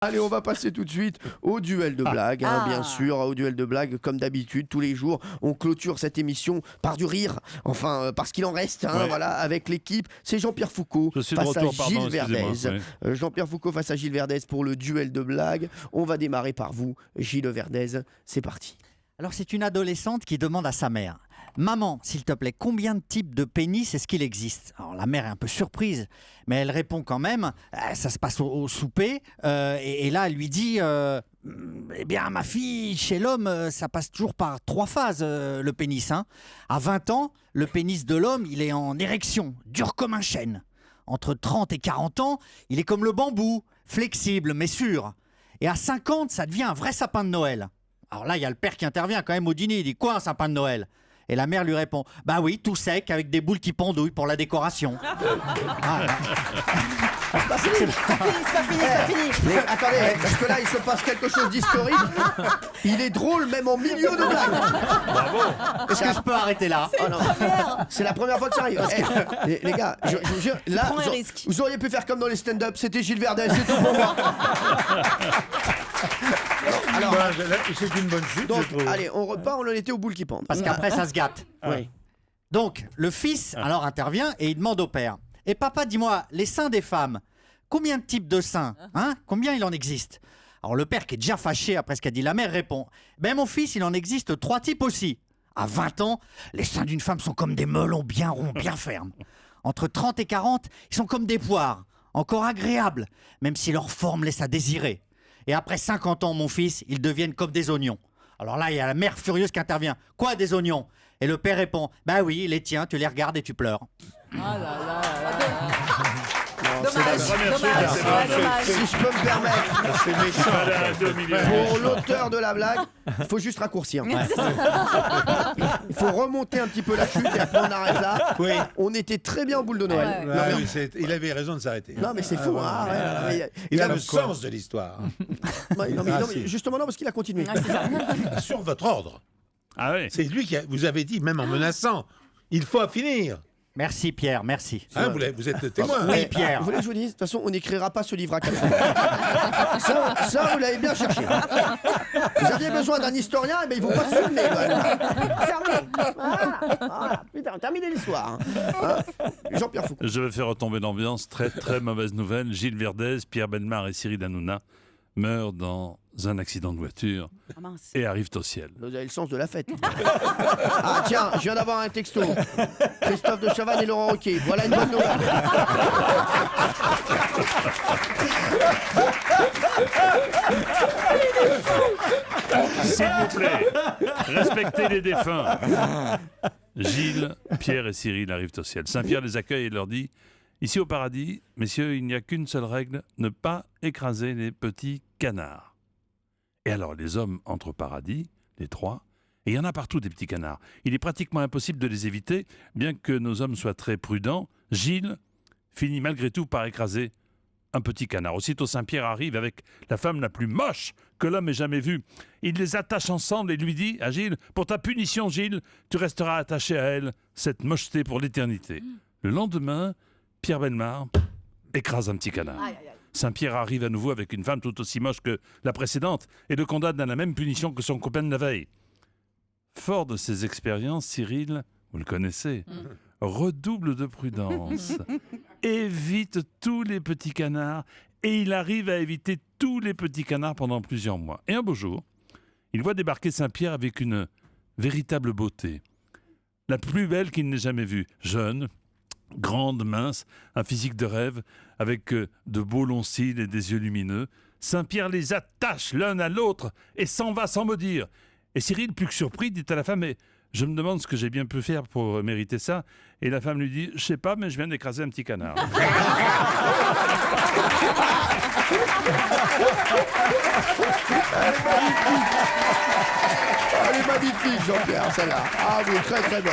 Allez, on va passer tout de suite au duel de blagues, hein, bien sûr, au duel de blagues, comme d'habitude, tous les jours, on clôture cette émission par du rire, enfin, parce qu'il en reste, hein, voilà, avec l'équipe. C'est Jean-Pierre Foucault face à Gilles Verdez. Jean-Pierre Foucault face à Gilles Verdez pour le duel de blagues. On va démarrer par vous, Gilles Verdez, c'est parti. Alors, c'est une adolescente qui demande à sa mère: maman, s'il te plaît, combien de types de pénis est-ce qu'il existe? Alors la mère est un peu surprise, mais elle répond quand même. Ça se passe au souper, et là elle lui dit eh bien ma fille, chez l'homme, ça passe toujours par 3 phases, le pénis. Hein. À 20 ans, le pénis de l'homme, il est en érection, dur comme un chêne. Entre 30 et 40 ans, il est comme le bambou, flexible mais sûr. Et à 50, ça devient un vrai sapin de Noël. Alors là, il y a le père qui intervient quand même au dîner, il dit: quoi un sapin de Noël? Et la mère lui répond: bah oui, tout sec, avec des boules qui pendouillent pour la décoration. C'est pas fini. Mais attendez, parce que là, il se passe quelque chose d'historique. Il est drôle, même en milieu de blague. Bravo. Est-ce que je peux arrêter là? C'est la première fois que ça arrive. Les gars, je vous jure, là, vous auriez pu faire comme dans les stand-up. C'était Gilles Verdez, c'est tout pour moi. Alors, c'est une bonne chute. Donc, allez, on repart, on en était aux boules qui pendent. Parce qu'après, ça se gâte. Oui. Donc, le fils alors intervient et il demande au père: et papa, dis-moi, les seins des femmes, combien de types de seins, hein? Combien il en existe? Alors le père, qui est déjà fâché après ce qu'a dit la mère, répond: ben mon fils, il en existe 3 types aussi. À 20 ans, les seins d'une femme sont comme des melons bien ronds, bien fermes. Entre 30 et 40, ils sont comme des poires, encore agréables, même si leur forme laisse à désirer. Et après 50 ans, mon fils, ils deviennent comme des oignons. Alors là, il y a la mère furieuse qui intervient: quoi, des oignons? Et le père répond: bah oui, les tiens, tu les regardes et tu pleures. Dommage. Si je peux me permettre, C'est méchant. pour l'auteur de la blague, il faut juste raccourcir. Il faut remonter un petit peu la chute et après on arrête là. Oui. On était très bien au boule de Noël. Ah oui, il avait raison de s'arrêter. Non mais c'est fou. Il a le sens de l'histoire. Justement non, parce qu'il a continué. Sur votre ordre. Ah oui. C'est lui vous avez dit, même en menaçant, il faut finir. Merci Pierre, merci. Hein, vous êtes témoin. Oui Pierre. Vous voulez que je vous dise? De toute façon, on n'écrira pas ce livre à 4 ans. Ça, vous l'avez bien cherché. Vous aviez besoin d'un historien, mais ils vont pas se filmer. Voilà. Putain, terminez l'histoire. Jean-Pierre Foucault. Je vais faire retomber l'ambiance. Très très mauvaise nouvelle. Gilles Verdez, Pierre Bellemare et Cyril Hanouna meurent dans un accident de voiture et arrivent au ciel. Vous avez le sens de la fête. Ah tiens, je viens d'avoir un texto. Christophe de Chavannes et Laurent Roquet. Voilà une bonne nouvelle. S'il vous plaît, respectez les défunts. Gilles, Pierre et Cyril arrivent au ciel. Saint-Pierre les accueille et leur dit: ici au paradis, messieurs, il n'y a qu'une seule règle, ne pas écraser les petits canards. Et alors les hommes entrent au paradis, les 3, et il y en a partout des petits canards. Il est pratiquement impossible de les éviter, bien que nos hommes soient très prudents. Gilles finit malgré tout par écraser un petit canard. Aussitôt Saint-Pierre arrive avec la femme la plus moche que l'homme ait jamais vue. Il les attache ensemble et lui dit à Gilles: pour ta punition, Gilles, tu resteras attaché à elle, cette mocheté pour l'éternité. Le lendemain, Pierre Bellemare écrase un petit canard. Saint-Pierre arrive à nouveau avec une femme tout aussi moche que la précédente et le condamne à la même punition que son copain de la veille. Fort de ses expériences, Cyril, vous le connaissez, redouble de prudence, évite tous les petits canards et il arrive à éviter tous les petits canards pendant plusieurs mois. Et un beau jour, il voit débarquer Saint-Pierre avec une véritable beauté, la plus belle qu'il n'ait jamais vue, jeune, grande, mince, un physique de rêve, avec de beaux longs cils et des yeux lumineux. Saint-Pierre les attache l'un à l'autre et s'en va sans mot dire. Et Cyril, plus que surpris, dit à la femme: mais je me demande ce que j'ai bien pu faire pour mériter ça. Et la femme lui dit: je sais pas, mais je viens d'écraser un petit canard. Elle est magnifique, Jean-Pierre, celle-là. Ah oui, très très bonne.